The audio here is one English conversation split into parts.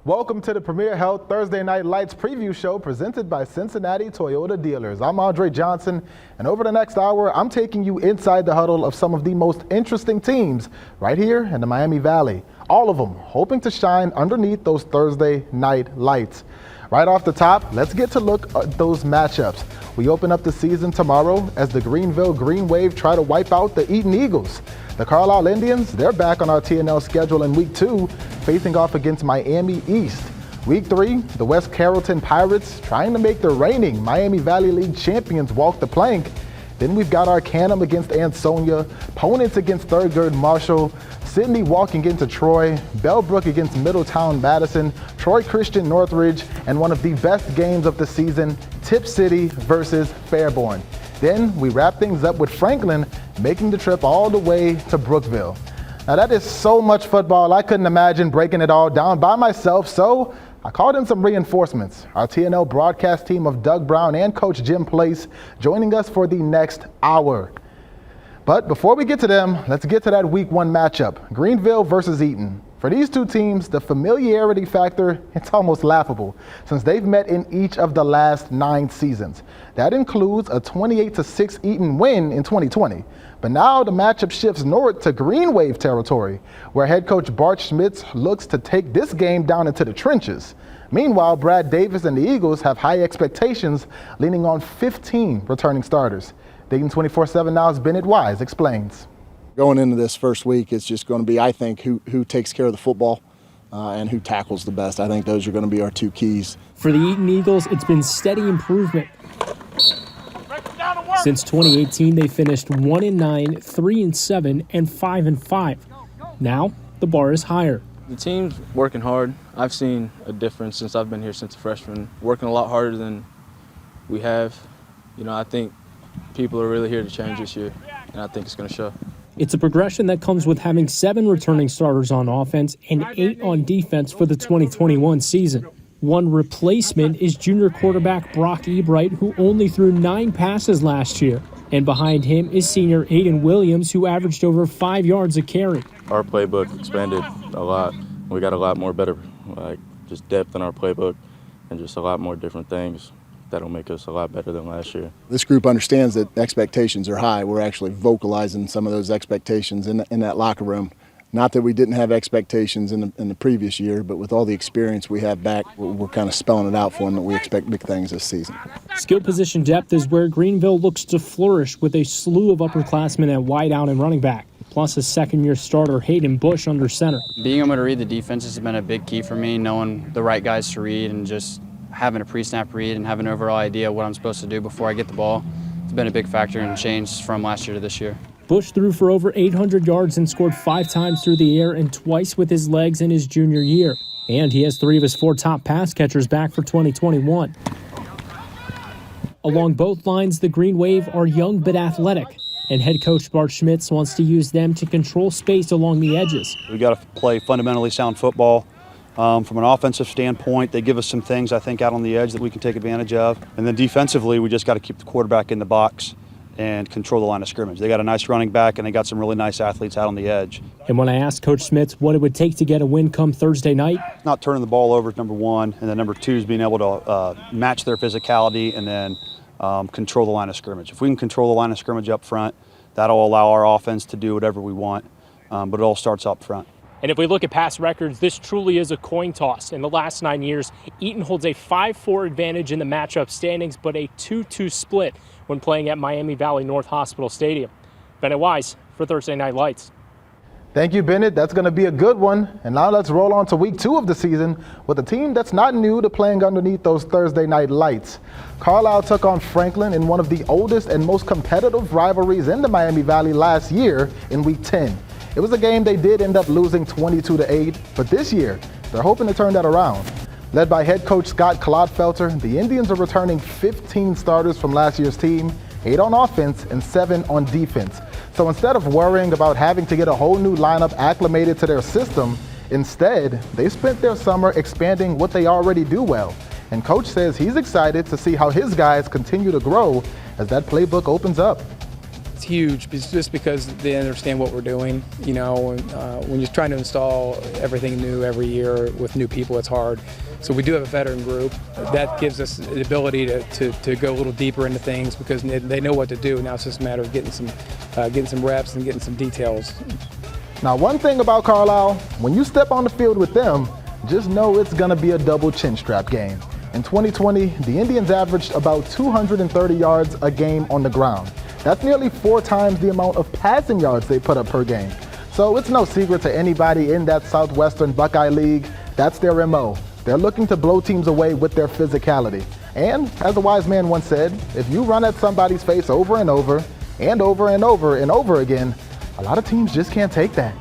Welcome to the Premier Health Thursday Night Lights preview show presented by Cincinnati Toyota Dealers. I'm Andre Johnson, and over the next hour, I'm taking you inside the huddle of some of the most interesting teams right here in the Miami Valley. All of them hoping to shine underneath those Thursday night lights. Right off the top, let's get to look at those matchups. We open up the season tomorrow as the Greenville Green Wave try to wipe out the Eaton Eagles. The Carlisle Indians, they're back on our TNL schedule in Week 2, facing off against Miami East. Week 3, the West Carrollton Pirates trying to make the reigning Miami Valley League champions walk the plank. Then we've got Arcanum against Ansonia, Ponents against Thurgood Marshall, Sydney walking into Troy, Bellbrook against Middletown Madison, Troy Christian Northridge, and one of the best games of the season, Tip City versus Fairborn. Then we wrap things up with Franklin making the trip all the way to Brookville. Now that is so much football, I couldn't imagine breaking it all down by myself, so I called in some reinforcements. Our TNL broadcast team of Doug Brown and Coach Jim Place joining us for the next hour. But before we get to them, let's get to that Week 1 matchup, Greenville versus Eaton. For these two teams, the familiarity factor, it's almost laughable, since they've met in each of the last 9 seasons. That includes a 28-6 Eaton win in 2020. But now the matchup shifts north to Green Wave territory, where head coach Bart Schmitz looks to take this game down into the trenches. Meanwhile, Brad Davis and the Eagles have high expectations, leaning on 15 returning starters. Dayton 24/7 Now's Bennett Wise explains. Going into this first week, it's just going to be, I think, who takes care of the football and who tackles the best. I think those are going to be our 2 keys. For the Eaton Eagles, it's been steady improvement. Since 2018, they finished 1-9, 3-7, and 5-5. Now, the bar is higher. The team's working hard. I've seen a difference since I've been here since a freshman. Working a lot harder than we have. I think people are really here to change this year, and I think it's going to show. It's a progression that comes with having 7 returning starters on offense and 8 on defense for the 2021 season. One replacement is junior quarterback Brock Ebright, who only threw 9 passes last year. And behind him is senior Aiden Williams, who averaged over 5 yards a carry. Our playbook expanded a lot. We got a lot more better, just depth in our playbook and just a lot more different things that'll make us a lot better than last year. This group understands that expectations are high. We're actually vocalizing some of those expectations in that locker room. Not that we didn't have expectations in the previous year, but with all the experience we have back, we're kind of spelling it out for them that we expect big things this season. Skill position depth is where Greenville looks to flourish with a slew of upperclassmen at wideout and running back, plus a second-year starter Hayden Bush under center. Being able to read the defense has been a big key for me, knowing the right guys to read and just having a pre-snap read and having an overall idea of what I'm supposed to do before I get the ball. It's been a big factor and change from last year to this year. Bush threw for over 800 yards and scored 5 times through the air and twice with his legs in his junior year. And he has 3 of his 4 top pass catchers back for 2021. Along both lines, the Green Wave are young but athletic, and head coach Bart Schmitz wants to use them to control space along the edges. We got to play fundamentally sound football. From an offensive standpoint, they give us some things, I think, out on the edge that we can take advantage of. And then defensively, we just got to keep the quarterback in the box and control the line of scrimmage. They got a nice running back, and they got some really nice athletes out on the edge. And when I asked Coach Schmitz what it would take to get a win come Thursday night, not turning the ball over is number 1, and then number 2 is being able to match their physicality and then control the line of scrimmage. If we can control the line of scrimmage up front, that'll allow our offense to do whatever we want, but it all starts up front. and if we look at past records, this truly is a coin toss. In the last 9 years, Eaton holds a 5-4 advantage in the matchup standings, but a 2-2 split when playing at Miami Valley North Hospital Stadium. Bennett Wise for Thursday Night Lights. Thank you, Bennett. That's going to be a good one. And now let's roll on to week 2 of the season with a team that's not new to playing underneath those Thursday night lights. Carlisle took on Franklin in one of the oldest and most competitive rivalries in the Miami Valley last year in week 10. It was a game they did end up losing 22-8, but this year they're hoping to turn that around. Led by head coach Scott Clodfelter, the Indians are returning 15 starters from last year's team, 8 on offense and 7 on defense. So instead of worrying about having to get a whole new lineup acclimated to their system, instead, they spent their summer expanding what they already do well. And coach says he's excited to see how his guys continue to grow as that playbook opens up. It's huge, just because they understand what we're doing. You know, when you're trying to install everything new every year with new people, it's hard. So we do have a veteran group. That gives us the ability to go a little deeper into things because they know what to do. Now it's just a matter of getting some reps and getting some details. Now, one thing about Carlisle, when you step on the field with them, just know it's going to be a double chin strap game. In 2020, the Indians averaged about 230 yards a game on the ground. That's nearly 4 times the amount of passing yards they put up per game. So it's no secret to anybody in that Southwestern Buckeye League, that's their MO. They're looking to blow teams away with their physicality. And as a wise man once said, if you run at somebody's face over and over and over and over and over again, a lot of teams just can't take that.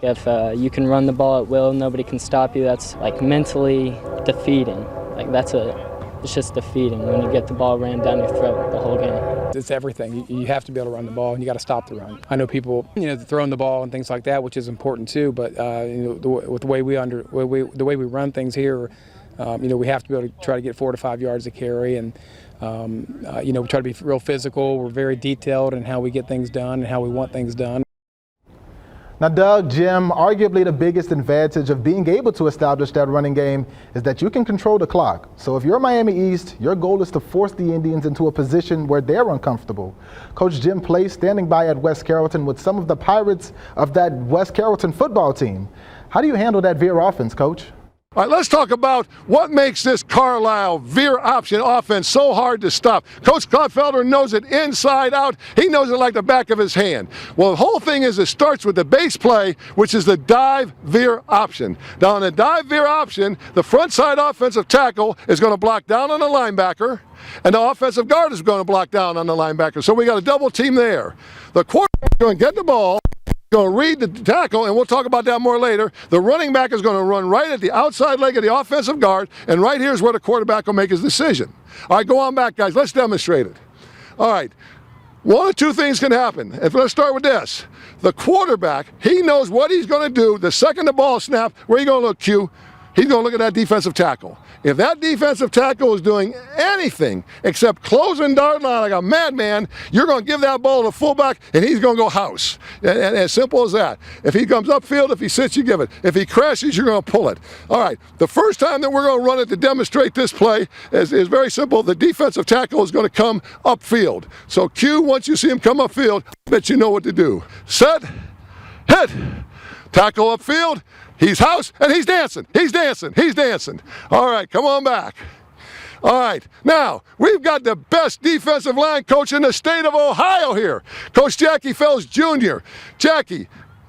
If you can run the ball at will, nobody can stop you, that's like mentally defeating. Like it's just defeating when you get the ball ran down your throat the whole game. It's everything. You have to be able to run the ball, and you got to stop the run. I know people, throwing the ball and things like that, which is important too. But with the way we run things here, we have to be able to try to get 4 to 5 yards a carry, and we try to be real physical. We're very detailed in how we get things done and how we want things done. Now, Doug, Jim, arguably the biggest advantage of being able to establish that running game is that you can control the clock. So if you're Miami East, your goal is to force the Indians into a position where they're uncomfortable. Coach Jim Place standing by at West Carrollton with some of the Pirates of that West Carrollton football team. How do you handle that veer offense, Coach? All right, let's talk about what makes this Carlisle veer option offense so hard to stop. Coach Klopfelder knows it inside out. He knows it like the back of his hand. Well, the whole thing is it starts with the base play, which is the dive veer option. Now, in the dive veer option, the front side offensive tackle is going to block down on the linebacker, and the offensive guard is going to block down on the linebacker. So we got a double team there. The quarterback is going to get the ball, going to read the tackle, and we'll talk about that more later. The running back is going to run right at the outside leg of the offensive guard, and right here is where the quarterback will make his decision. All right, go on back, guys. Let's demonstrate it. All right, one of 2 things can happen. Let's start with this. The quarterback, he knows what he's going to do the second the ball snaps. Where are you going to look, Q? He's going to look at that defensive tackle. If that defensive tackle is doing anything except closing dart line like a madman, you're going to give that ball to the fullback, and he's going to go house. And as simple as that. If he comes upfield, if he sits, you give it. If he crashes, you're going to pull it. All right, the first time that we're going to run it to demonstrate this play is very simple. The defensive tackle is going to come upfield. So Q, once you see him come upfield, I bet you know what to do. Set, hit, tackle upfield. He's house, and he's dancing. He's dancing. He's dancing. All right, come on back. All right, now, we've got the best defensive line coach in the state of Ohio here. Coach Jackie Fells Jr. Jackie,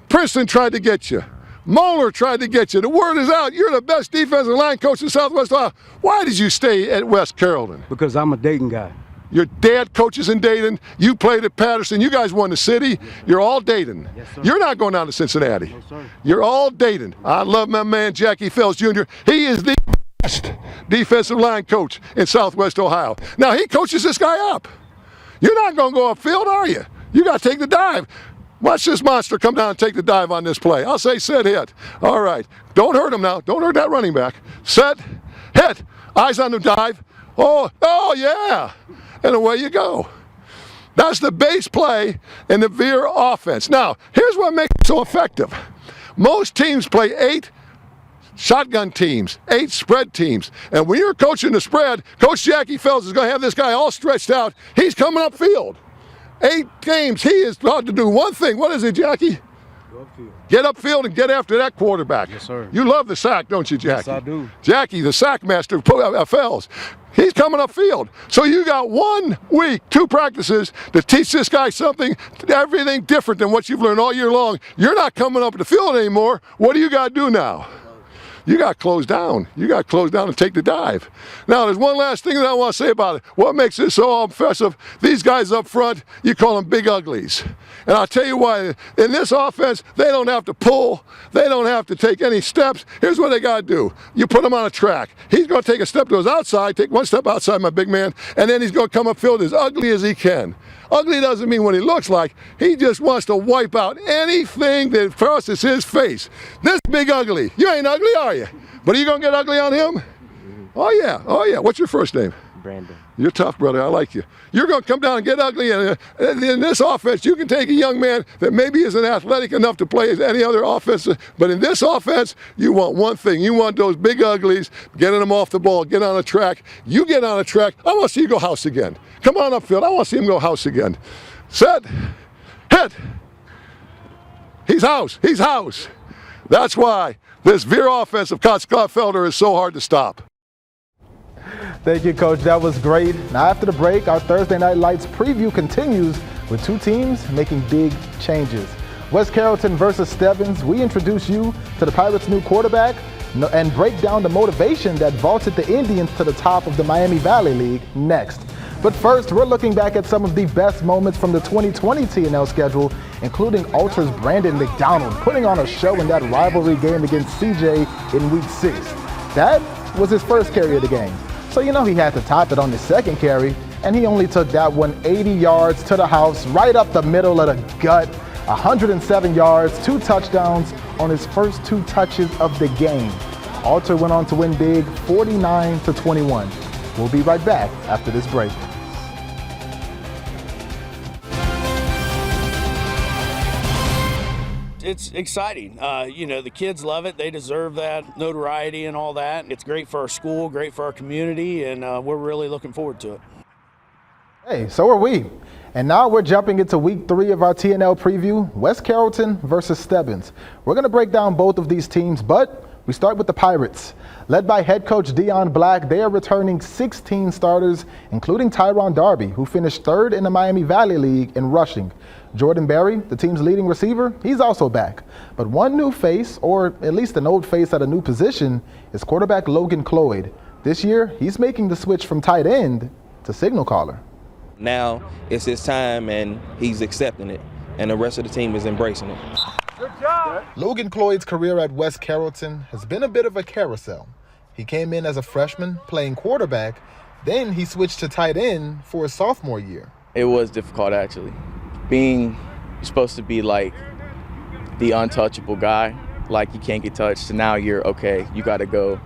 Princeton tried to get you. Moeller tried to get you. The word is out. You're the best defensive line coach in Southwest Ohio. Why did you stay at West Carrollton? Because I'm a Dayton guy. Your dad coaches in Dayton. You played at Patterson. You guys won the city. Yes, you're all Dayton. Yes, sir. You're not going down to Cincinnati. No, sir. You're all Dayton. I love my man Jackie Fells Jr. He is the best defensive line coach in Southwest Ohio. Now, he coaches this guy up. You're not going to go upfield, are you? You got to take the dive. Watch this monster come down and take the dive on this play. I'll say set, hit. All right. Don't hurt him now. Don't hurt that running back. Set, hit. Eyes on the dive. Oh yeah. And away you go. That's the base play in the veer offense. Now, here's what makes it so effective. Most teams play 8 shotgun teams, 8 spread teams. And when you're coaching the spread, Coach Jackie Fells is going to have this guy all stretched out. He's coming upfield. 8 games, he is taught to do one thing. What is it, Jackie? Get upfield and get after that quarterback. Yes, sir. You love the sack, don't you, Jackie? Yes, I do. Jackie, the sack master, Fells. He's coming upfield. So you got 1 week, 2 practices to teach this guy something, everything different than what you've learned all year long. You're not coming up the field anymore. What do you got to do now? You got to close down. You got to close down and take the dive. Now, there's one last thing that I want to say about it. What makes it so impressive, these guys up front, you call them big uglies. And I'll tell you why. In this offense, they don't have to pull. They don't have to take any steps. Here's what they got to do. You put him on a track. He's going to take a step to his outside, take 1 step outside, my big man, and then he's going to come upfield as ugly as he can. Ugly doesn't mean what he looks like. He just wants to wipe out anything that crosses his face. This big ugly. You ain't ugly, are you? But are you going to get ugly on him? Oh, yeah. Oh, yeah. What's your first name? Brandon. You're tough, brother. I like you. You're going to come down and get ugly. And in this offense, you can take a young man that maybe isn't athletic enough to play as any other offense. But in this offense, you want one thing. You want those big uglies, getting them off the ball, get on a track. You get on a track. I want to see you go house again. Come on upfield. I want to see him go house again. Set. Hit. He's house. He's house. That's why this veer offense of Coach Gladfelder is so hard to stop. Thank you, Coach. That was great. Now, after the break, our Thursday Night Lights preview continues with two teams making big changes. West Carrollton versus Stebbins. We introduce you to the Pirates' new quarterback and break down the motivation that vaulted the Indians to the top of the Miami Valley League next. But first, we're looking back at some of the best moments from the 2020 TNL schedule, including Ultra's Brandon McDonald putting on a show in that rivalry game against CJ in Week 6. That was his first carry of the game. So you know he had to top it on his second carry, and he only took that one 80 yards to the house, right up the middle of the gut, 107 yards, 2 touchdowns on his first 2 touches of the game. Alter went on to win big, 49-21. We'll be right back after this break. It's exciting. You know, the kids love it. They deserve that notoriety and all that. It's great for our school, great for our community, and we're really looking forward to it. Hey, so are we. And now we're jumping into Week 3 of our TNL preview, West Carrollton versus Stebbins. We're going to break down both of these teams, but we start with the Pirates. Led by head coach Dion Black, they are returning 16 starters, including Tyron Darby, who finished 3rd in the Miami Valley League in rushing. Jordan Berry, the team's leading receiver, he's also back. But one new face, or at least an old face at a new position, is quarterback Logan Cloyd. This year, he's making the switch from tight end to signal caller. Now it's his time, and he's accepting it, and the rest of the team is embracing it. Good job. Logan Cloyd's career at West Carrollton has been a bit of a carousel. He came in as a freshman playing quarterback, then he switched to tight end for his sophomore year. It was difficult, actually. Being supposed to be like the untouchable guy, like you can't get touched, so now you're okay, you got to go.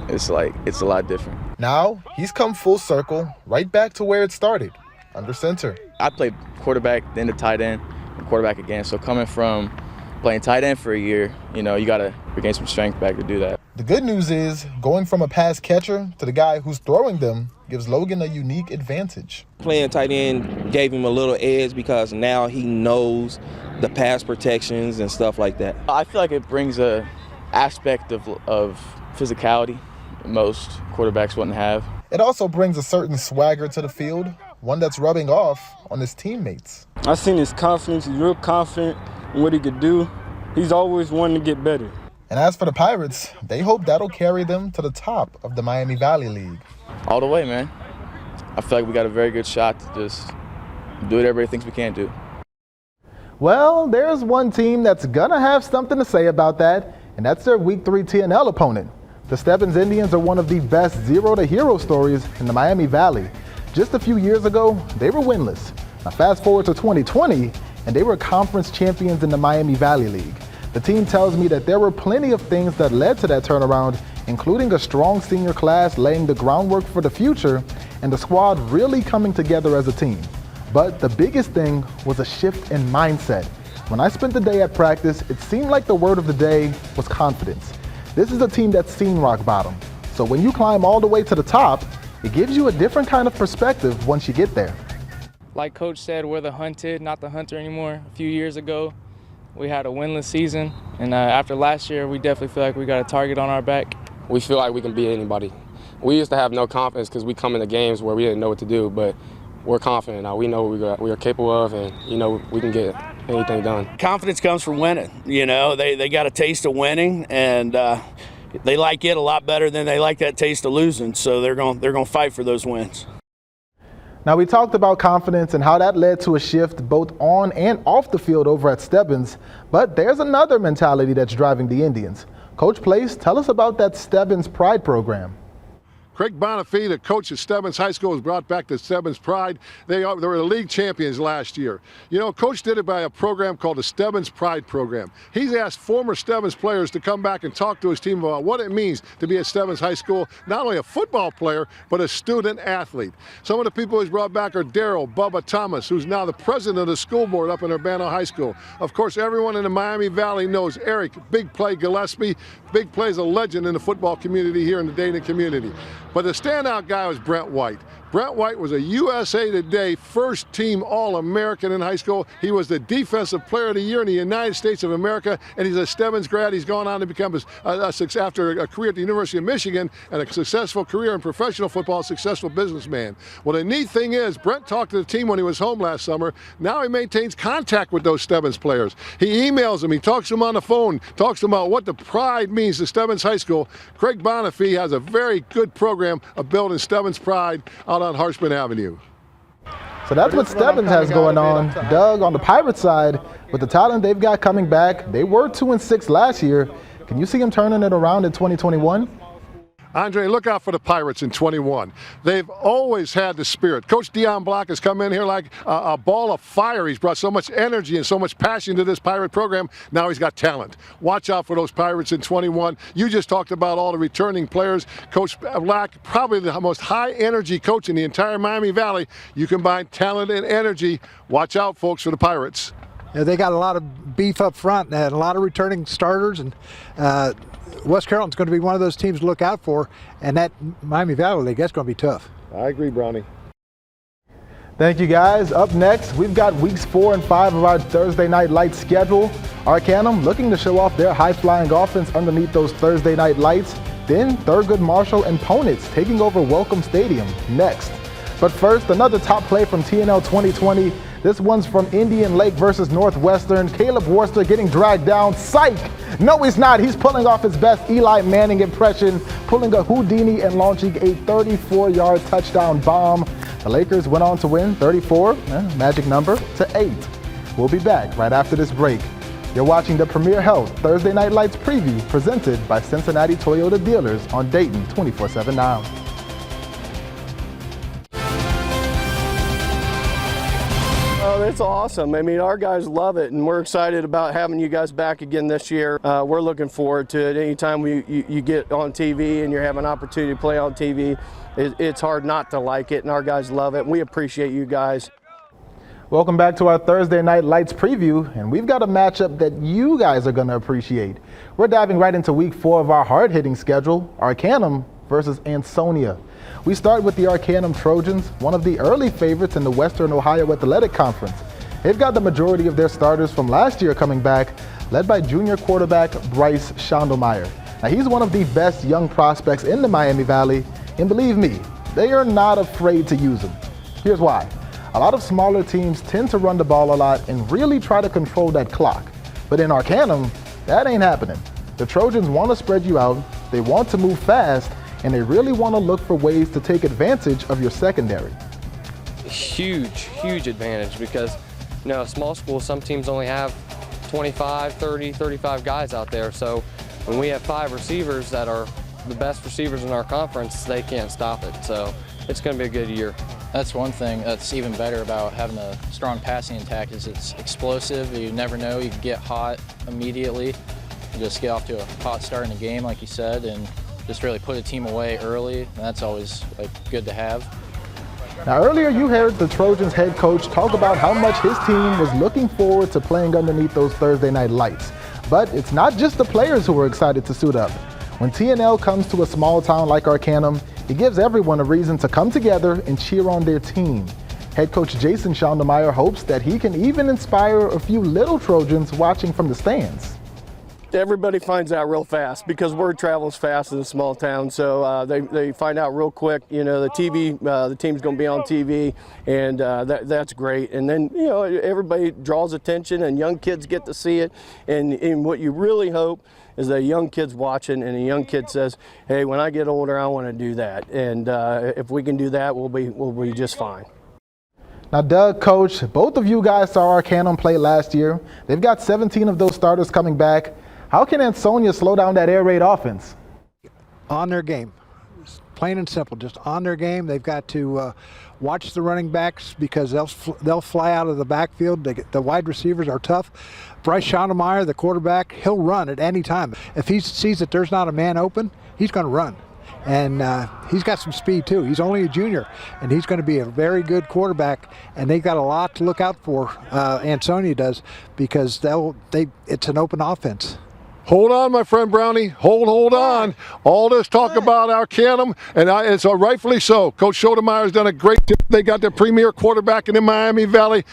It's a lot different. Now he's come full circle, right back to where it started, under center. I played quarterback, then to tight end, and quarterback again. So coming from playing tight end for a year, you know, you got to regain some strength back to do that. The good news is, going from a pass catcher to the guy who's throwing them gives Logan a unique advantage. Playing tight end gave him a little edge because now he knows the pass protections and stuff like that. I feel like it brings a aspect of physicality most quarterbacks wouldn't have. It also brings a certain swagger to the field, one that's rubbing off on his teammates. I've seen his confidence. He's real confident in what he could do. He's always wanting to get better. And as for the Pirates, they hope that'll carry them to the top of the Miami Valley League. All the way, man. I feel like we got a very good shot to just do what everybody thinks we can do. Well, there's one team that's gonna have something to say about that, and that's their Week 3 TNL opponent. The Stebbins Indians are one of the best zero-to-hero stories in the Miami Valley. Just a few years ago, they were winless. Now fast forward to 2020, and they were conference champions in the Miami Valley League. The team tells me that there were plenty of things that led to that turnaround, including a strong senior class laying the groundwork for the future and the squad really coming together as a team. But the biggest thing was a shift in mindset. When I spent the day at practice, it seemed like the word of the day was confidence. This is a team that's seen rock bottom. So when you climb all the way to the top, it gives you a different kind of perspective once you get there. Like Coach said, we're the hunted, not the hunter anymore. A few years ago, we had a winless season, and after last year, we definitely feel like we got a target on our back. We feel like we can beat anybody. We used to have no confidence because we come into games where we didn't know what to do, but we're confident now. We know what we are capable of, and you know we can get anything done. Confidence comes from winning. You know, they got a taste of winning, and they like it a lot better than they like that taste of losing. So they're going to fight for those wins. Now, we talked about confidence and how that led to a shift both on and off the field over at Stebbins, but there's another mentality that's driving the Indians. Coach Place, tell us about that Stebbins Pride program. Craig Bonifay, the coach at Stebbins High School, was brought back to Stebbins Pride. They were the league champions last year. You know, Coach did it by a program called the Stebbins Pride Program. He's asked former Stebbins players to come back and talk to his team about what it means to be at Stebbins High School, not only a football player, but a student athlete. Some of the people he's brought back are Daryl Bubba Thomas, who's now the president of the school board up in Urbana High School. Of course, everyone in the Miami Valley knows Eric Big Play Gillespie. Big Play is a legend in the football community here in the Dayton community. But the standout guy was Brent White. Brent White was a USA Today first-team All-American in high school. He was the Defensive Player of the Year in the United States of America, and he's a Stebbins grad. He's gone on to become, after a career at the University of Michigan and a successful career in professional football, a successful businessman. Well, the neat thing is, Brent talked to the team when he was home last summer. Now he maintains contact with those Stebbins players. He emails them. He talks to them on the phone, talks to them about what the pride means to Stebbins High School. Craig Bonifay has a very good program of building Stebbins pride out on Harshman Avenue. So that's what Stebbins has going on. Doug, on the Pirates side, with the talent they've got coming back, they were 2-6 last year. Can you see them turning it around in 2021? Andre, look out for the Pirates in 21. They've always had the spirit. Coach Dion Block has come in here like a ball of fire. He's brought so much energy and so much passion to this Pirate program. Now he's got talent. Watch out for those Pirates in 21. You just talked about all the returning players. Coach Block, probably the most high-energy coach in the entire Miami Valley. You combine talent and energy. Watch out, folks, for the Pirates. Yeah, they got a lot of beef up front and a lot of returning starters, and West Carrollton's going to be one of those teams to look out for, and that Miami Valley League, that's going to be tough. I agree, Brownie. Thank you, guys. Up next, we've got weeks 4 and 5 of our Thursday Night Lights schedule. Arcanum looking to show off their high-flying offense underneath those Thursday Night Lights. Then Thurgood Marshall and Ponitz taking over Welcome Stadium next. But first, another top play from TNL 2020. This one's from Indian Lake versus Northwestern. Caleb Worcester getting dragged down. Psych! No, he's not. He's pulling off his best Eli Manning impression, pulling a Houdini and launching a 34-yard touchdown bomb. The Lakers went on to win 34, magic number, to 8. We'll be back right after this break. You're watching the Premier Health Thursday Night Lights preview presented by Cincinnati Toyota Dealers on Dayton 24/7 now. Oh, that's awesome. I mean, our guys love it, and we're excited about having you guys back again this year. We're looking forward to it. Anytime you get on TV and you have an opportunity to play on TV, it's hard not to like it, and our guys love it. We appreciate you guys. Welcome back to our Thursday Night Lights preview, and we've got a matchup that you guys are going to appreciate. We're diving right into week 4 of our hard-hitting schedule, Arcanum versus Ansonia. We start with the Arcanum Trojans, one of the early favorites in the Western Ohio Athletic Conference. They've got the majority of their starters from last year coming back, led by junior quarterback Bryce Schondelmeyer. Now, he's one of the best young prospects in the Miami Valley, and believe me, they are not afraid to use him. Here's why. A lot of smaller teams tend to run the ball a lot and really try to control that clock. But in Arcanum, that ain't happening. The Trojans want to spread you out, they want to move fast, and they really want to look for ways to take advantage of your secondary. Huge advantage because, you know, small schools, some teams only have 25, 30, 35 guys out there. So when we have 5 receivers that are the best receivers in our conference, they can't stop it. So it's going to be a good year. That's one thing that's even better about having a strong passing attack is it's explosive. You never know, you can get hot immediately. You just get off to a hot start in the game, like you said, and just really put a team away early, and that's always good to have. Now, earlier you heard the Trojans head coach talk about how much his team was looking forward to playing underneath those Thursday Night Lights. But it's not just the players who are excited to suit up. When TNL comes to a small town like Arcanum, it gives everyone a reason to come together and cheer on their team. Head coach Jason Schondelmeyer hopes that he can even inspire a few little Trojans watching from the stands. Everybody finds out real fast because word travels fast in a small town. So they find out real quick. You know, the team's going to be on TV, and that's great. And then, you know, everybody draws attention, and young kids get to see it. And what you really hope is that a young kid's watching, and a young kid says, "Hey, when I get older, I want to do that." And if we can do that, we'll be just fine. Now, Doug, Coach, both of you guys saw Arcanum play last year. They've got 17 of those starters coming back. How can Ansonia slow down that air raid offense? On their game. plain and simple, just on their game. They've got to watch the running backs because they'll fly out of the backfield. The wide receivers are tough. Bryce Schottenmeyer, the quarterback, he'll run at any time. If he sees that there's not a man open, he's going to run. And he's got some speed too. He's only a junior, and he's going to be a very good quarterback. And they've got a lot to look out for. Ansonia does, because it's an open offense. Hold on, my friend Brownie. Hold on. All this talk about Arcanum, and it's rightfully so. Coach Schottenmeyer's done a great job. They got their premier quarterback in the Miami Valley.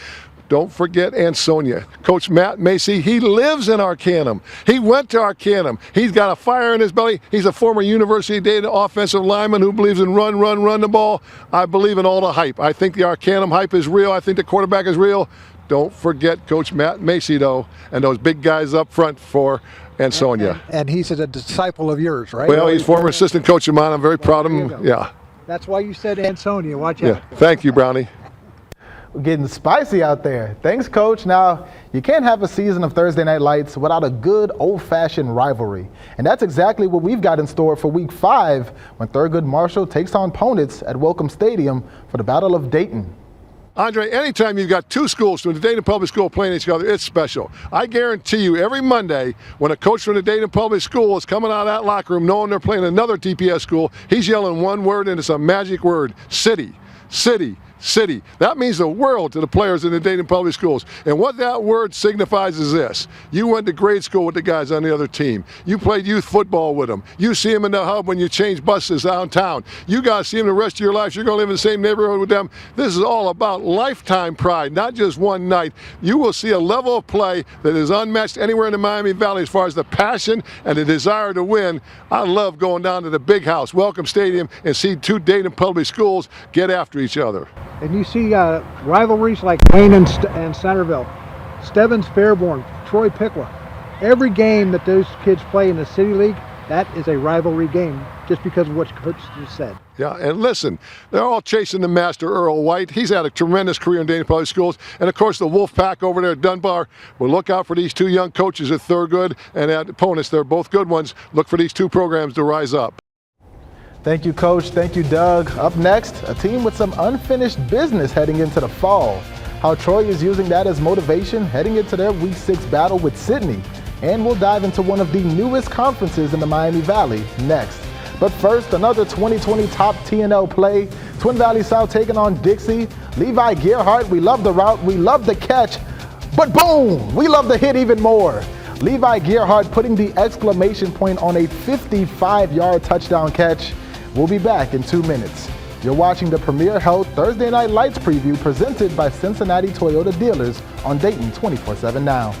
Don't forget Ansonia. Coach Matt Macy, he lives in Arcanum. He went to Arcanum. He's got a fire in his belly. He's a former University of Dayton offensive lineman who believes in run the ball. I believe in all the hype. I think the Arcanum hype is real. I think the quarterback is real. Don't forget Coach Matt Macy, though, and those big guys up front for Ansonia. And he's a disciple of yours, right? Well, he's former assistant coach of mine. I'm very proud of him. Yeah. That's why you said Ansonia. Watch out. Yeah. Thank you, Brownie. We're getting spicy out there. Thanks, Coach. Now, you can't have a season of Thursday Night Lights without a good old-fashioned rivalry. And that's exactly what we've got in store for Week 5 when Thurgood Marshall takes on Ponitz at Welcome Stadium for the Battle of Dayton. Andre, anytime you've got two schools from the Dayton Public School playing each other, it's special. I guarantee you every Monday when a coach from the Dayton Public School is coming out of that locker room knowing they're playing another DPS school, he's yelling one word, and it's a magic word: city, city, city. That means the world to the players in the Dayton Public Schools. And what that word signifies is this: you went to grade school with the guys on the other team. You played youth football with them. You see them in the hub when you change buses downtown. You guys see them the rest of your life. You're going to live in the same neighborhood with them. This is all about lifetime pride, not just one night. You will see a level of play that is unmatched anywhere in the Miami Valley as far as the passion and the desire to win. I love going down to the big house, Welcome Stadium, and see two Dayton Public Schools get after each other. And you see rivalries like Wayne and Centerville, Stebbins, Fairborn, Troy, Piqua. Every game that those kids play in the City League, that is a rivalry game, just because of what Coach just said. Yeah, and listen, they're all chasing the master, Earl White. He's had a tremendous career in Dayton Public Schools. And, of course, the Wolf Pack over there at Dunbar. Well, look out for these two young coaches at Thurgood and at Ponitz. They're both good ones. Look for these two programs to rise up. Thank you, Coach. Thank you, Doug. Up next, a team with some unfinished business heading into the fall. How Troy is using that as motivation heading into their Week 6 battle with Sydney. And we'll dive into one of the newest conferences in the Miami Valley next. But first, another 2020 top TNL play. Twin Valley South taking on Dixie. Levi Gerhardt, we love the route, we love the catch, but boom, we love the hit even more. Levi Gerhardt putting the exclamation point on a 55-yard touchdown catch. We'll be back in 2 minutes. You're watching the Premier Health Thursday Night Lights preview presented by Cincinnati Toyota Dealers on Dayton 24/7 Now.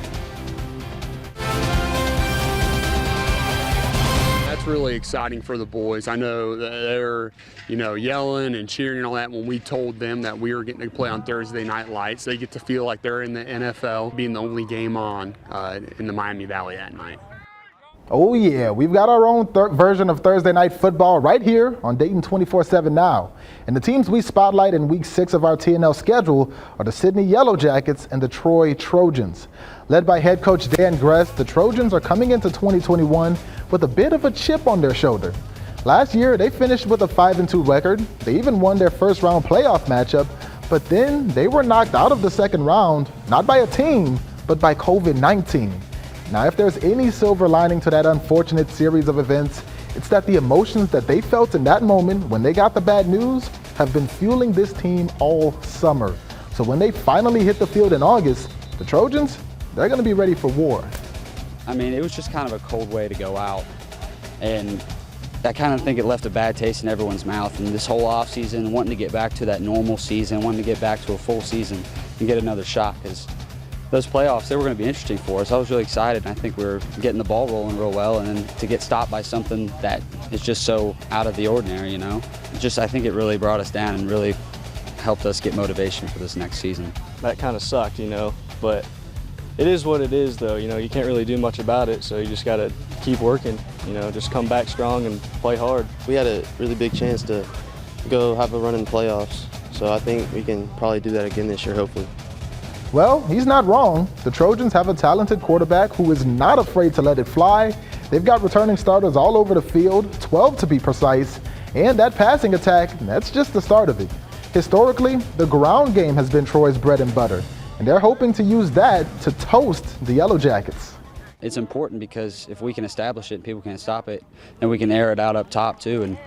That's really exciting for the boys. I know that they're, yelling and cheering and all that when we told them that we were getting to play on Thursday Night Lights. They get to feel like they're in the NFL, being the only game on in the Miami Valley that night. Oh yeah, we've got our own version of Thursday Night Football right here on Dayton 24/7 Now. And the teams we spotlight in Week 6 of our TNL schedule are the Sydney Yellow Jackets and the Troy Trojans. Led by head coach Dan Gress, the Trojans are coming into 2021 with a bit of a chip on their shoulder. Last year, they finished with a 5-2 record. They even won their first round playoff matchup, but then they were knocked out of the second round, not by a team, but by COVID-19. Now, if there's any silver lining to that unfortunate series of events, it's that the emotions that they felt in that moment when they got the bad news have been fueling this team all summer. So when they finally hit the field in August, the Trojans, they're going to be ready for war. I mean, it was just kind of a cold way to go out. And I kind of think it left a bad taste in everyone's mouth. And this whole offseason, wanting to get back to that normal season, wanting to get back to a full season and get another shot. Because those playoffs, they were going to be interesting for us. I was really excited, and I think we were getting the ball rolling real well, and then to get stopped by something that is just so out of the ordinary, I think it really brought us down and really helped us get motivation for this next season. That kind of sucked, but it is what it is, though. You can't really do much about it, so you just got to keep working, just come back strong and play hard. We had a really big chance to go have a run in the playoffs, so I think we can probably do that again this year, hopefully. Well, he's not wrong. The Trojans have a talented quarterback who is not afraid to let it fly. They've got returning starters all over the field, 12 to be precise, And that passing attack, that's just the start of it. Historically, the ground game has been Troy's bread and butter, and they're hoping to use that to toast the Yellow Jackets. It's important because if we can establish it and people can't stop it, then we can air it out up top too. And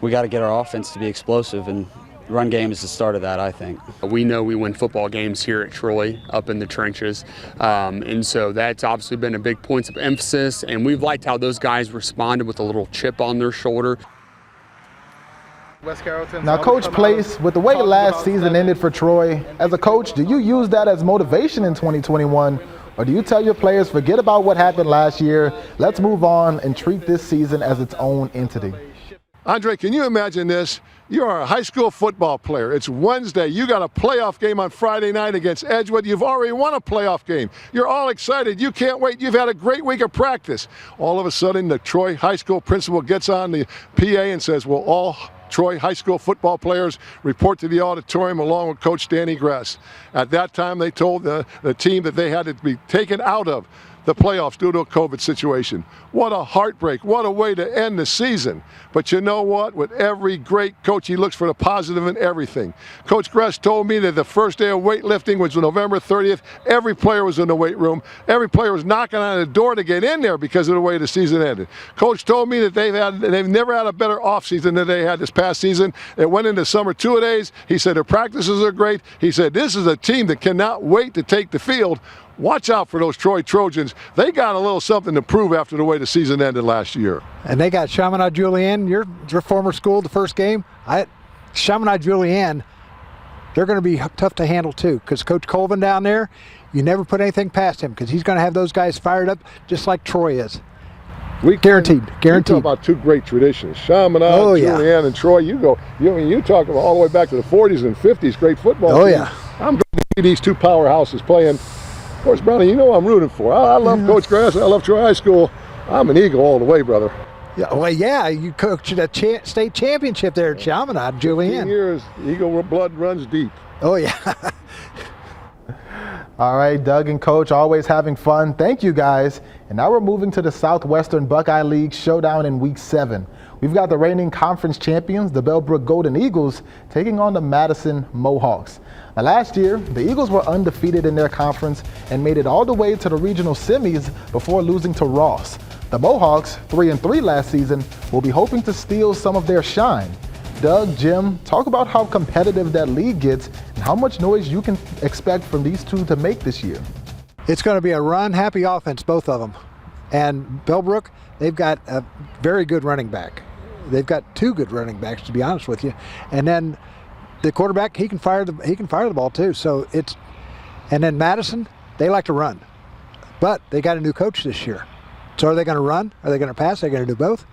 we got to get our offense to be explosive, and the run game is the start of that, I think. We know we win football games here at Troy, up in the trenches, and so that's obviously been a big point of emphasis, and we've liked how those guys responded with a little chip on their shoulder. Now, Coach Place, with the way last season ended for Troy, as a coach, do you use that as motivation in 2021? Or do you tell your players, forget about what happened last year, let's move on and treat this season as its own entity? Andre, can you imagine this? You are a high school football player. It's Wednesday. You got a playoff game on Friday night against Edgewood. You've already won a playoff game. You're all excited. You can't wait. You've had a great week of practice. All of a sudden, the Troy High School principal gets on the PA and says, well, all Troy High School football players report to the auditorium along with Coach Danny Gress. At that time, they told the team that they had to be taken out of the playoffs due to a COVID situation. What a heartbreak. What a way to end the season. But you know what? With every great coach, he looks for the positive in everything. Coach Gress told me that the first day of weightlifting was November 30th. Every player was in the weight room. Every player was knocking on the door to get in there because of the way the season ended. Coach told me that they've never had a better offseason than they had this past season. It went into summer two-a-days. He said their practices are great. He said this is a team that cannot wait to take the field. Watch out for those Troy Trojans. They got a little something to prove after the way the season ended last year. And they got Chaminade Julienne, your former school, the first game. Chaminade Julienne, they're going to be tough to handle too, because Coach Colvin down there, you never put anything past him, because he's going to have those guys fired up just like Troy is. Guaranteed. You talk about two great traditions, Chaminade, Julienne, and Troy. You talk about all the way back to the 40s and 50s, great football teams. I'm glad to see these two powerhouses playing. Of course, Brownie, you know who I'm rooting for. I love Coach Grass. I love Troy High School. I'm an Eagle all the way, brother. Yeah, well, yeah, you coached a state championship there at Chaminade, Julienne. 15 years, Eagle blood runs deep. Oh, yeah. All right, Doug and Coach, always having fun. Thank you, guys. And now we're moving to the Southwestern Buckeye League showdown in Week 7. We've got the reigning conference champions, the Bellbrook Golden Eagles, taking on the Madison Mohawks. Now, last year, the Eagles were undefeated in their conference and made it all the way to the regional semis before losing to Ross. The Mohawks, 3-3 last season, will be hoping to steal some of their shine. Doug, Jim, talk about how competitive that league gets and how much noise you can expect from these two to make this year. It's going to be a run-happy offense, both of them. And Bellbrook, they've got a very good running back. They've got two good running backs, to be honest with you. And then the quarterback, he can fire the ball too. So and then Madison, they like to run, but they got a new coach this year. So are they going to run? Are they going to pass? Are they going to do both?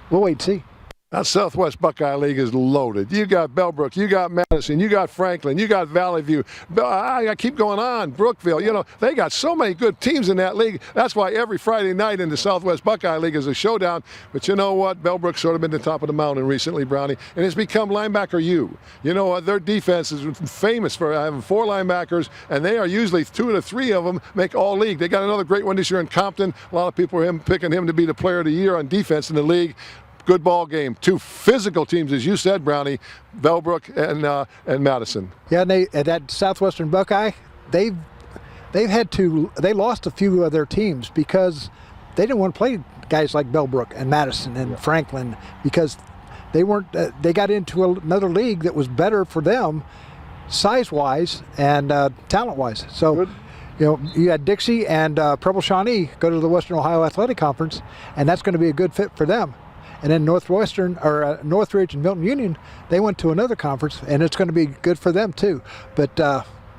We'll wait and see. That Southwest Buckeye League is loaded. You got Bellbrook, you got Madison, you got Franklin, you got Valley View. I keep going on. Brookville, they got so many good teams in that league. That's why every Friday night in the Southwest Buckeye League is a showdown. But you know what? Bellbrook's sort of been the top of the mountain recently, Brownie, and it's become linebacker U. You know what? Their defense is famous for having 4 linebackers, and they are usually 2 to 3 of them make all league. They got another great one this year in Compton. A lot of people are picking him to be the player of the year on defense in the league. Good ball game. 2 physical teams, as you said, Brownie, Bellbrook and Madison. Yeah, and that Southwestern Buckeye, they lost a few of their teams because they didn't want to play guys like Bellbrook and Madison and Franklin, because they weren't. They got into another league that was better for them, size-wise and talent-wise. So. You had Dixie and Preble Shawnee go to the Western Ohio Athletic Conference, and that's going to be a good fit for them. And then Northridge and Milton Union, they went to another conference, and it's going to be good for them too. But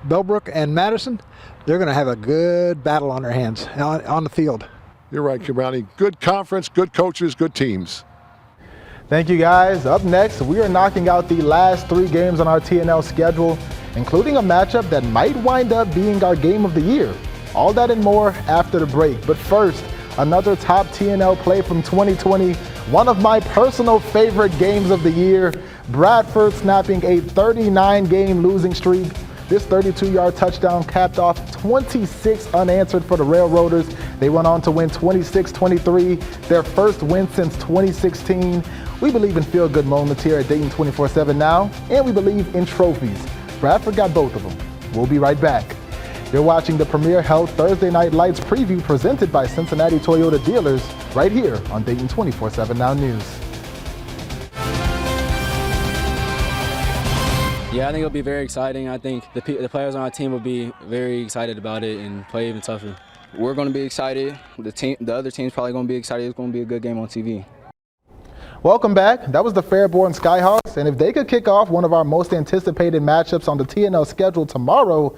Bellbrook and Madison, they're going to have a good battle on their hands on the field. You're right, Brownie. Good conference, good coaches, good teams. Thank you, guys. Up next, we are knocking out the last 3 games on our TNL schedule, including a matchup that might wind up being our game of the year. All that and more after the break. But first, another top TNL play from 2020, one of my personal favorite games of the year. Bradford snapping a 39-game losing streak. This 32-yard touchdown capped off 26 unanswered for the Railroaders. They went on to win 26-23, their first win since 2016. We believe in feel-good moments here at Dayton 24/7 Now, and we believe in trophies. Bradford got both of them. We'll be right back. You're watching the premier held Thursday Night Lights preview presented by Cincinnati Toyota Dealers right here on Dayton 24/7 Now News. Yeah, I think it'll be very exciting. I think the players on our team will be very excited about it and play even tougher. We're going to be excited. The other team's probably going to be excited. It's going to be a good game on TV. Welcome back. That was the Fairborn Skyhawks, and if they could kick off one of our most anticipated matchups on the TNL schedule tomorrow,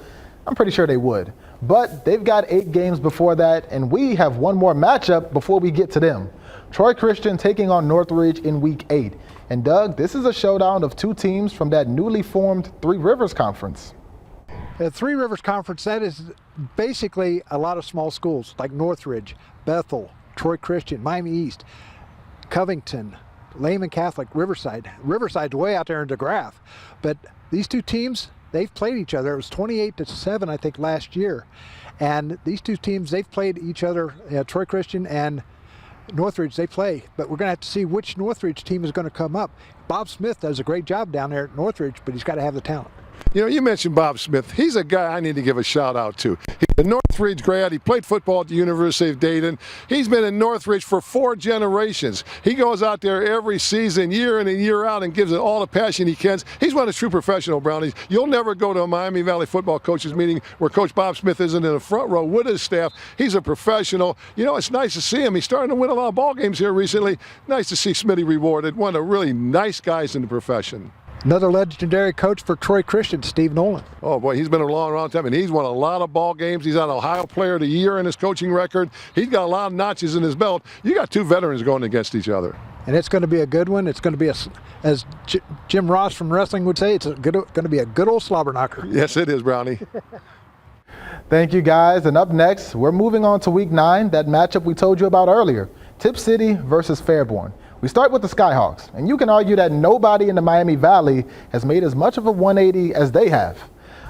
I'm pretty sure they would. But they've got 8 games before that, and we have one more matchup before we get to them. Troy Christian taking on Northridge in Week 8. And Doug, this is a showdown of 2 teams from that newly formed Three Rivers Conference. The Three Rivers Conference, that is basically a lot of small schools like Northridge, Bethel, Troy Christian, Miami East, Covington, Lehman Catholic, Riverside. Riverside's way out there in DeGraff. But these 2 teams, they've played each other. It was 28-7, I think, last year. And these 2 teams, they've played each other, Troy Christian and Northridge, they play. But we're going to have to see which Northridge team is going to come up. Bob Smith does a great job down there at Northridge, but he's got to have the talent. You know, you mentioned Bob Smith. He's a guy I need to give a shout out to. He's a Northridge grad. He played football at the University of Dayton. He's been in Northridge for 4 generations. He goes out there every season, year in and year out, and gives it all the passion he can. He's one of the true professional Brownies. You'll never go to a Miami Valley football coaches meeting where Coach Bob Smith isn't in the front row with his staff. He's a professional. You know, it's nice to see him. He's starting to win a lot of ball games here recently. Nice to see Smitty rewarded. One of the really nice guys in the profession. Another legendary coach for Troy Christian, Steve Nolan. Oh, boy, he's been a long time, and he's won a lot of ball games. He's on Ohio Player of the Year in his coaching record. He's got a lot of notches in his belt. You got 2 veterans going against each other. And it's going to be a good one. It's going to be, as Jim Ross from wrestling would say, it's going to be a good old slobber knocker. Yes, it is, Brownie. Thank you, guys. And up next, we're moving on to Week 9, that matchup we told you about earlier, Tip City versus Fairborn. We start with the Skyhawks, and you can argue that nobody in the Miami Valley has made as much of a 180 as they have.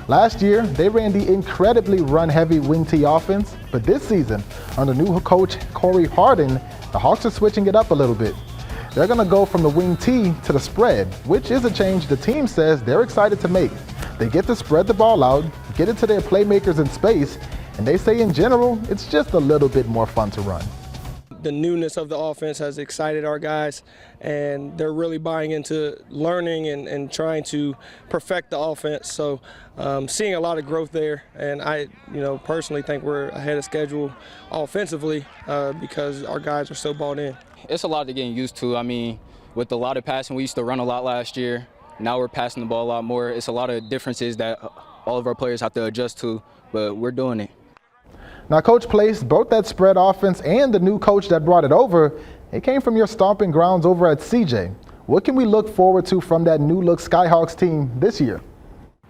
Last year, they ran the incredibly run-heavy wing T offense, but this season, under new coach Corey Harden, the Hawks are switching it up a little bit. They're going to go from the wing T to the spread, which is a change the team says they're excited to make. They get to spread the ball out, get it to their playmakers in space, and they say in general, it's just a little bit more fun to run. The newness of the offense has excited our guys, and they're really buying into learning and trying to perfect the offense. So seeing a lot of growth there, and I personally think we're ahead of schedule offensively because our guys are so bought in. It's a lot to getting used to. I mean, with a lot of passing, we used to run a lot last year. Now we're passing the ball a lot more. It's a lot of differences that all of our players have to adjust to, but we're doing it. Now, Coach placed both that spread offense and the new coach that brought it over. It came from your stomping grounds over at CJ. What can we look forward to from that new-look Skyhawks team this year?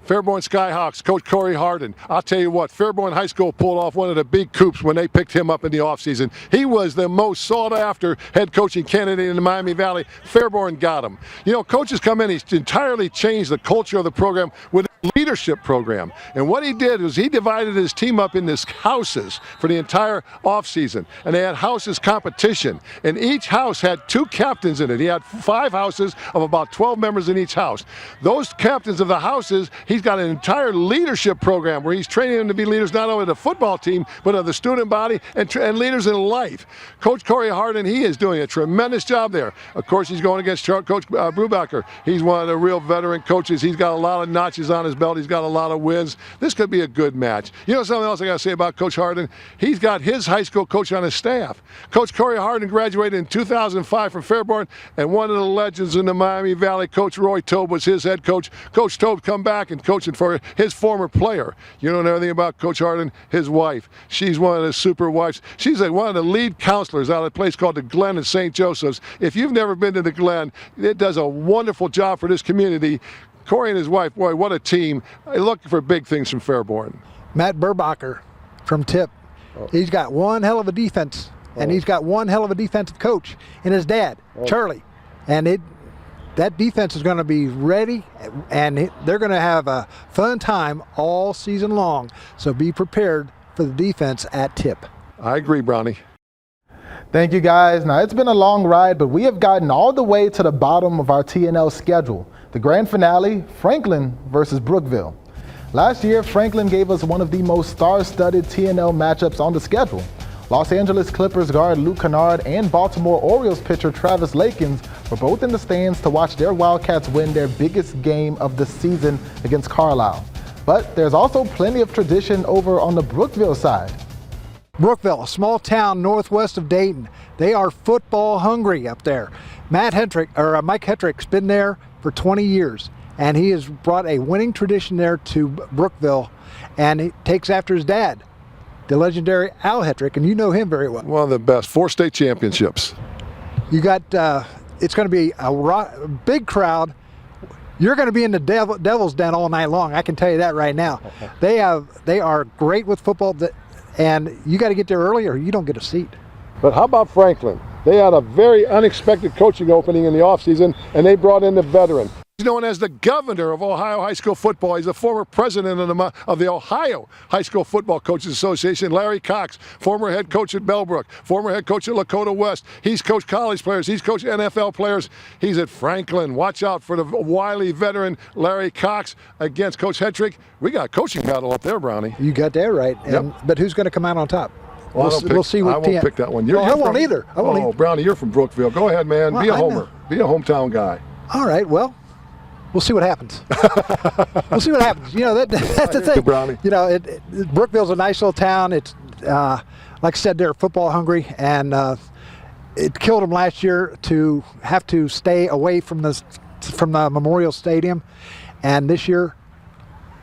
Fairborn Skyhawks, Coach Corey Harden. I'll tell you what, Fairborn High School pulled off one of the big coups when they picked him up in the offseason. He was the most sought-after head coaching candidate in the Miami Valley. Fairborn got him. You know, coaches come in, he's entirely changed the culture of the program with a leadership program. And what he did was he divided his team up into houses for the entire offseason. And they had houses competition. And each house had 2 captains in it. He had 5 houses of about 12 members in each house. Those captains of the houses, he's got an entire leadership program where he's training them to be leaders not only of the football team, but of the student body and leaders in life. Coach Corey Harden, he is doing a tremendous job there. Of course, he's going against Coach Brubacher. He's one of the real veteran coaches. He's got a lot of notches on his belt. He's got a lot of wins. This could be a good match. You know something else I got to say about Coach Harden? He's got his high school coach on his staff. Coach Corey Harden graduated in 2005 from Fairborn, and one of the legends in the Miami Valley, Coach Roy Tobe, was his head coach. Coach Tobe come back and coaching for his former player. You don't know anything about Coach Harden? His wife. She's one of the super wives. She's one of the lead counselors out at a place called the Glen in St. Joseph's. If you've never been to the Glen, it does a wonderful job for this community. Corey and his wife, boy, what a team. Looking for big things from Fairborn. Matt Burbacher from Tip. He's got one hell of a defense, and he's got one hell of a defensive coach, and his dad, Charlie. And that defense is going to be ready, and they're going to have a fun time all season long. So be prepared for the defense at tip. I agree, Brownie. Thank you, guys. Now, it's been a long ride, but we have gotten all the way to the bottom of our TNL schedule. The grand finale, Franklin versus Brookville. Last year, Franklin gave us one of the most star-studded TNL matchups on the schedule. Los Angeles Clippers guard Luke Kennard and Baltimore Orioles pitcher Travis Lakins were both in the stands to watch their Wildcats win their biggest game of the season against Carlisle. But there's also plenty of tradition over on the Brookville side. Brookville, a small town northwest of Dayton. They are football hungry up there. Mike Hetrick's been there for 20 years, and he has brought a winning tradition there to Brookville, and he takes after his dad, the legendary Al Hetrick, and you know him very well. One of the best, 4 state championships. You got, it's going to be a big crowd. You're going to be in the Devil's Den all night long. I can tell you that right now. They are great with football, and you got to get there early or you don't get a seat. But how about Franklin? They had a very unexpected coaching opening in the offseason, and they brought in the veteran. He's known as the governor of Ohio high school football. He's the former president of the Ohio High School Football Coaches Association, Larry Cox, former head coach at Bellbrook, former head coach at Lakota West. He's coached college players. He's coached NFL players. He's at Franklin. Watch out for the wily veteran Larry Cox against Coach Hetrick. We got a coaching battle up there, Brownie. You got that right. Yep. But who's going to come out on top? We'll see what I won't pick that one. I won't either. Brownie, you're from Brookville. Go ahead, man. Well, be a homer. Be a hometown guy. All right, well, we'll see what happens. We'll see what happens. You know, that's the thing. Brownie. You know, Brookville's a nice little town. It's, like I said, they're football hungry, and it killed them last year to have to stay away from the Memorial Stadium. And this year,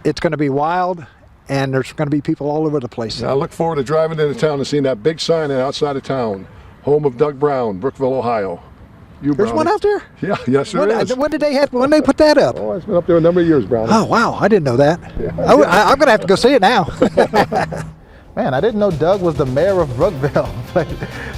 it's going to be wild, and there's going to be people all over the place. Yeah, I look forward to driving into town and seeing that big sign outside of town, home of Doug Brown, Brookville, Ohio. There's one out there? Yeah, yes, there is. When did they put that up? Oh, it's been up there a number of years, Brownie. Oh, wow, I didn't know that. Yeah. I'm going to have to go see it now. Man, I didn't know Doug was the mayor of Brookville. But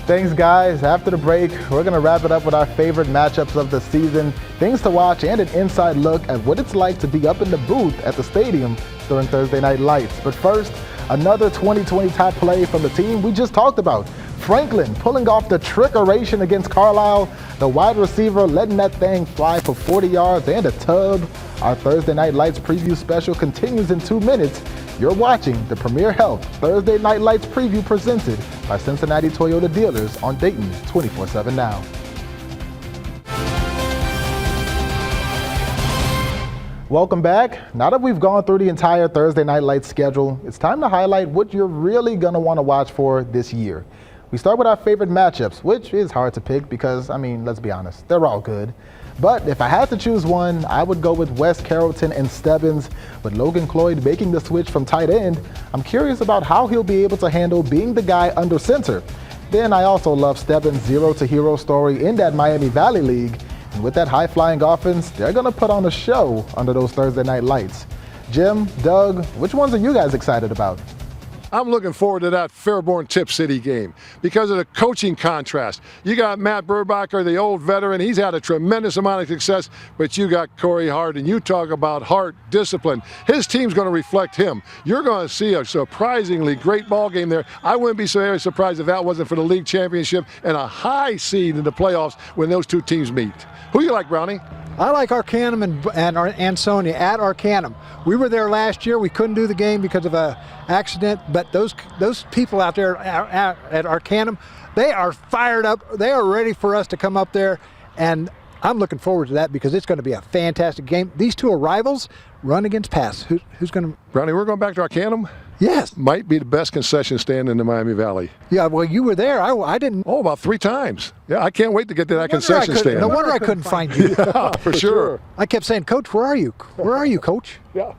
thanks, guys. After the break, we're going to wrap it up with our favorite matchups of the season, things to watch, and an inside look at what it's like to be up in the booth at the stadium during Thursday Night Lights. But first, another 2020 top play from the team we just talked about. Franklin pulling off the trickeration against Carlisle. The wide receiver letting that thing fly for 40 yards and a tub. Our Thursday Night Lights preview special continues in 2 minutes. You're watching the Premier Health Thursday Night Lights preview presented by Cincinnati Toyota Dealers on Dayton 24/7 Now. Welcome back. Now that we've gone through the entire Thursday Night Lights schedule, it's time to highlight what you're really going to want to watch for this year. We start with our favorite matchups, which is hard to pick because, I mean, let's be honest, they're all good. But if I had to choose one, I would go with West Carrollton and Stebbins. With Logan Cloyd making the switch from tight end, I'm curious about how he'll be able to handle being the guy under center. Then I also love Stebbins' zero-to-hero story in that Miami Valley League. And with that high-flying offense, they're going to put on a show under those Thursday Night Lights. Jim, Doug, which ones are you guys excited about? I'm looking forward to that Fairborn Tip City game because of the coaching contrast. You got Matt Burbacher, the old veteran. He's had a tremendous amount of success, but you got Corey Hart, and you talk about heart, discipline. His team's going to reflect him. You're going to see a surprisingly great ball game there. I wouldn't be so very surprised if that wasn't for the league championship and a high seed in the playoffs when those two teams meet. Who you like, Brownie? I like Arcanum and Ansonia at Arcanum. We were there last year. We couldn't do the game because of an accident, but those people out there at Arcanum, they are fired up. They are ready for us to come up there, and I'm looking forward to that because it's going to be a fantastic game. These two are rivals, run against pass. Who's going to? Brownie, we're going back to Arcanum? Yes. Might be the best concession stand in the Miami Valley. Yeah, well, you were there. I didn't. Oh, about 3 times. Yeah, I can't wait to get to that concession stand. No wonder I couldn't find you. Yeah, for sure. I kept saying, Coach, where are you? Where are you, Coach? Yeah.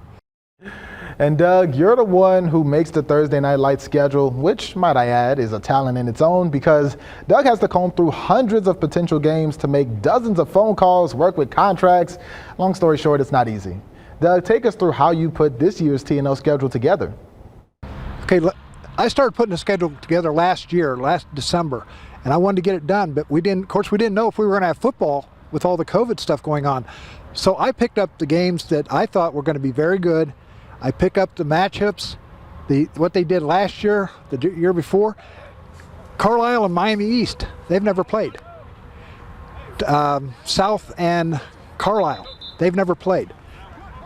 And Doug, you're the one who makes the Thursday Night Lights schedule, which, might I add, is a talent in its own because Doug has to comb through hundreds of potential games to make dozens of phone calls, work with contracts. Long story short, it's not easy. Doug, take us through how you put this year's TNL schedule together. Okay, I started putting the schedule together last December, and I wanted to get it done, but we didn't know if we were going to have football with all the COVID stuff going on. So I picked up the games that I thought were going to be very good. I pick up the matchups, what they did last year, the year before. Carlisle and Miami East, they've never played. South and Carlisle, they've never played.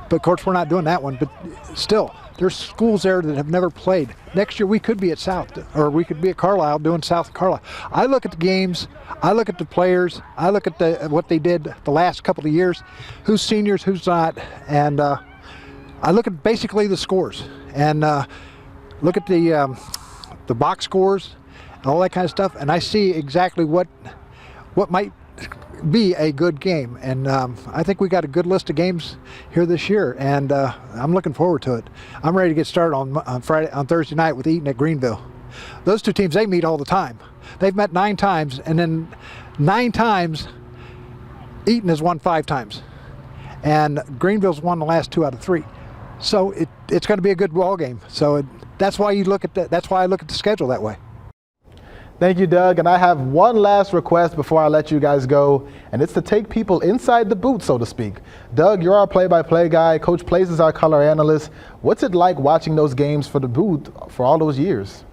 But of course we're not doing that one, but still, there's schools there that have never played. Next year we could be at South, or we could be at Carlisle doing South and Carlisle. I look at the games, I look at the players, I look at what they did the last couple of years, who's seniors, who's not, and I look at basically the scores, and look at the box scores, and all that kind of stuff, and I see exactly what might be a good game, and I think we got a good list of games here this year, and I'm looking forward to it. I'm ready to get started on Thursday night with Eaton at Greenville. Those two teams, they meet all the time. They've met 9 times, and then 9 times Eaton has won 5 times, and Greenville's won the last 2 out of 3. So it's going to be a good ball game. So that's why you look at that's why I look at the schedule that way. Thank you, Doug. And I have one last request before I let you guys go, and it's to take people inside the booth, so to speak. Doug, you're our play-by-play guy. Coach Place is our color analyst. What's it like watching those games for the booth for all those years?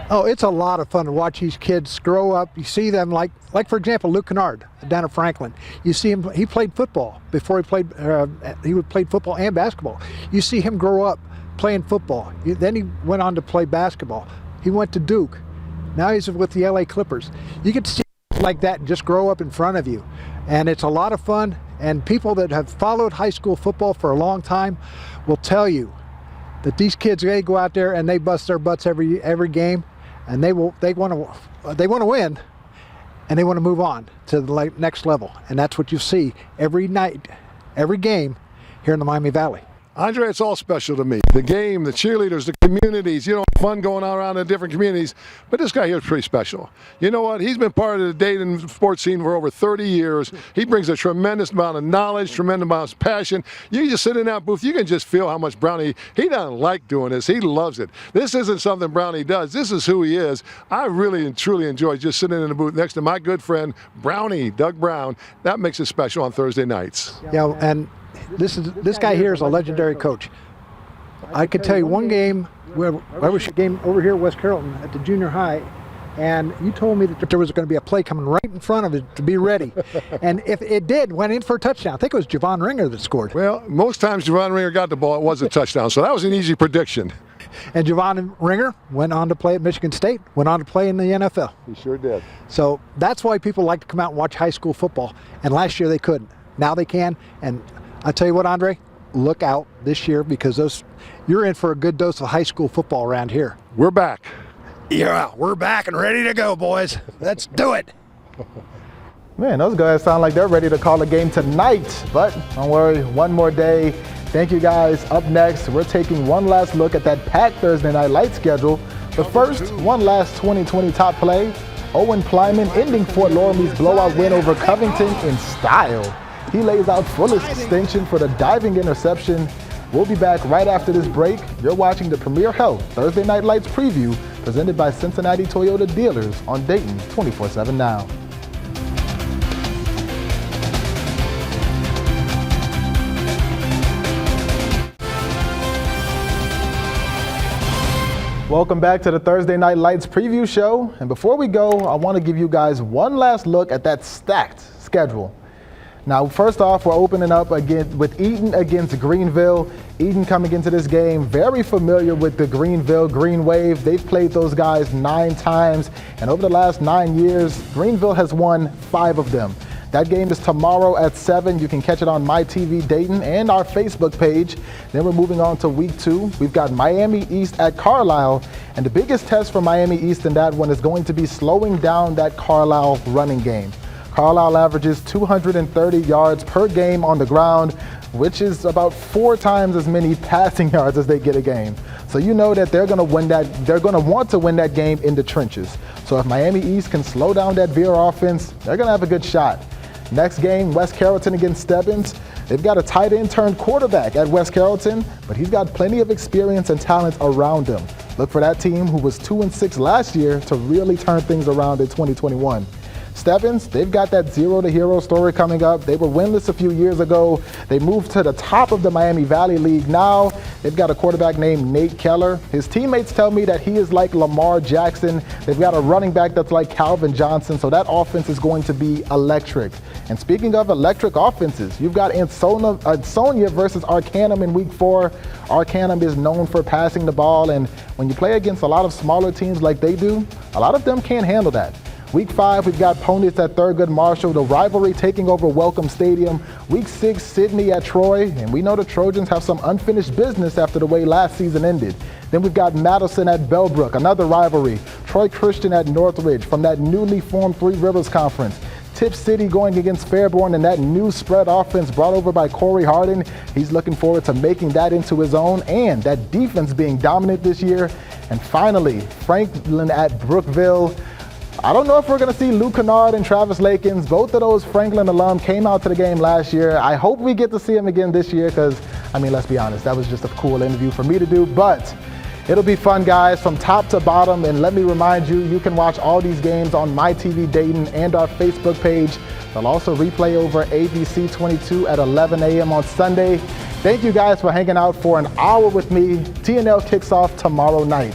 Oh, it's a lot of fun to watch these kids grow up. You see them like for example, Luke Kennard down at Franklin. You see him, he played football before he played football and basketball. You see him grow up playing football. Then he went on to play basketball. He went to Duke. Now he's with the LA Clippers. You get to see like that and just grow up in front of you. And it's a lot of fun. And people that have followed high school football for a long time will tell you that these kids, they go out there and they bust their butts every game, and they want to win, and they want to move on to the next level. And that's what you see every night, every game here in the Miami Valley. Andre, it's all special to me. The game, the cheerleaders, the communities, fun going on around in different communities. But this guy here is pretty special. You know what? He's been part of the Dayton sports scene for over 30 years. He brings a tremendous amount of knowledge, tremendous amount of passion. You just sit in that booth, you can just feel how much Brownie, he doesn't like doing this. He loves it. This isn't something Brownie does. This is who he is. I really and truly enjoy just sitting in the booth next to my good friend, Brownie, Doug Brown. That makes it special on Thursday nights. Yeah, and this guy here is a legendary coach. I could tell you one game where I was a game over here at West Carrollton at the junior high, and you told me that there was going to be a play coming right in front of it to be ready. And if it did, went in for a touchdown. I think it was Javon Ringer that scored. Well, most times Javon Ringer got the ball, it was a touchdown, so that was an easy prediction. And Javon Ringer went on to play at Michigan State, went on to play in the NFL. He sure did. So that's why people like to come out and watch high school football. And last year they couldn't. Now they can. And I tell you what, Andre, look out this year, because you're in for a good dose of high school football around here. We're back. Yeah, we're back and ready to go, boys. Let's do it. Man, those guys sound like they're ready to call a game tonight. But don't worry, one more day. Thank you, guys. Up next, we're taking one last look at that packed Thursday night light schedule. But first, one last 2020 top play. Owen Plyman ending Fort Loramie's blowout win over Covington in style. He lays out fullest distinction for the diving interception. We'll be back right after this break. You're watching the Premier Health Thursday Night Lights preview presented by Cincinnati Toyota Dealers on Dayton 24/7 Now. Welcome back to the Thursday Night Lights preview show. And before we go, I want to give you guys one last look at that stacked schedule. Now, first off, we're opening up again with Eaton against Greenville. Eaton coming into this game very familiar with the Greenville Green Wave. They've played those guys 9 times, and over the last 9 years, Greenville has won 5 of them. That game is tomorrow at 7. You can catch it on MyTV Dayton and our Facebook page. Then we're moving on to week 2. We've got Miami East at Carlisle, and the biggest test for Miami East in that one is going to be slowing down that Carlisle running game. Carlisle averages 230 yards per game on the ground, which is about 4 times as many passing yards as they get a game. So you know that they're going to win that. They're going to want to win that game in the trenches. So if Miami East can slow down that veer offense, they're going to have a good shot. Next game, West Carrollton against Stebbins. They've got a tight end turned quarterback at West Carrollton, but he's got plenty of experience and talent around him. Look for that team, who was 2-6 last year, to really turn things around in 2021. Stebbins, they've got that zero to hero story coming up. They were winless a few years ago. They moved to the top of the Miami Valley League. Now they've got a quarterback named Nate Keller. His teammates tell me that he is like Lamar Jackson. They've got a running back that's like Calvin Johnson, so that offense is going to be electric. And speaking of electric offenses, you've got Ansonia versus Arcanum in week 4. Arcanum is known for passing the ball, and when you play against a lot of smaller teams like they do, a lot of them can't handle that. Week 5, we've got Ponies at Thurgood Marshall, the Rivalry taking over Welcome Stadium. Week 6, Sydney at Troy, and we know the Trojans have some unfinished business after the way last season ended. Then we've got Madison at Bellbrook, another rivalry. Troy Christian at Northridge from that newly formed Three Rivers Conference. Tip City going against Fairborn and that new spread offense brought over by Corey Harden. He's looking forward to making that into his own, and that defense being dominant this year. And finally, Franklin at Brookville. I don't know if we're going to see Luke Kennard and Travis Lakins. Both of those Franklin alum came out to the game last year. I hope we get to see them again this year because, I mean, let's be honest, that was just a cool interview for me to do. But it'll be fun, guys, from top to bottom. And let me remind you, you can watch all these games on MyTV Dayton and our Facebook page. They'll also replay over ABC 22 at 11 a.m. on Sunday. Thank you guys for hanging out for an hour with me. TNL kicks off tomorrow night.